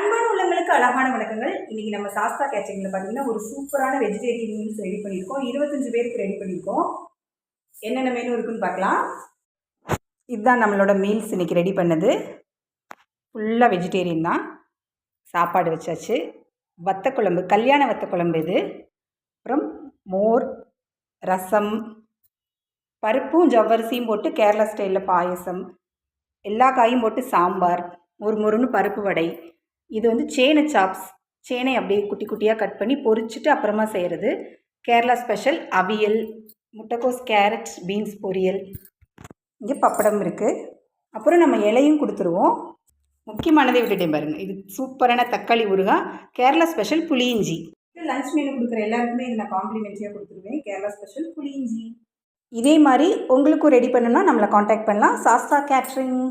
அன்பான உள்ளங்களுக்கு அழகான வணக்கங்கள். இன்னைக்கு நம்ம சாஸ்தா கேட்டரிங்ல பார்த்தீங்கன்னா ஒரு சூப்பரான வெஜிடேரியன் மீல்ஸ் ரெடி பண்ணியிருக்கோம். 25 பேருக்கு ரெடி பண்ணியிருக்கோம். என்னென்ன மெனு இருக்குன்னு பார்க்கலாம். இதுதான் நம்மளோட மீல்ஸ் இன்னைக்கு ரெடி பண்ணது. ஃபுல்லாக வெஜிடேரியன் தான். சாப்பாடு வச்சாச்சு. வத்தக்குழம்பு, கல்யாண வத்தக்குழம்பு இது. அப்புறம் மோர், ரசம், பருப்பும் ஜவ்வரிசியும் போட்டு கேரளா ஸ்டைலில் பாயசம், எல்லா காயும் போட்டு சாம்பார், முறுமுறுன்னு பருப்பு வடை. இது வந்து சேனை சாப்ஸ். சேனை அப்படியே குட்டி குட்டியாக கட் பண்ணி பொரிச்சிட்டு அப்புறமா செய்கிறது. கேரளா ஸ்பெஷல் அவியல், முட்டைக்கோஸ் கேரட் பீன்ஸ் பொரியல், இங்கே பப்படம் இருக்குது. அப்புறம் நம்ம இலையும் கொடுத்துருவோம். முக்கியமானதை விட்டுட்டேன் பாருங்கள். இது சூப்பரான தக்காளி ஊறுகாய், கேரளா ஸ்பெஷல் புளியிஞ்சி. லஞ்ச் மெனு கொடுக்குற எல்லாருக்குமே இதை நான் காம்ப்ளிமெண்ட்ரியாக கொடுத்துருவேன். கேரளா ஸ்பெஷல் புளியிஞ்சி. இதே மாதிரி உங்களுக்கும் ரெடி பண்ணணும்னா நம்மளை காண்டாக்ட் பண்ணலாம். சாஸ்தா கேட்ரிங்.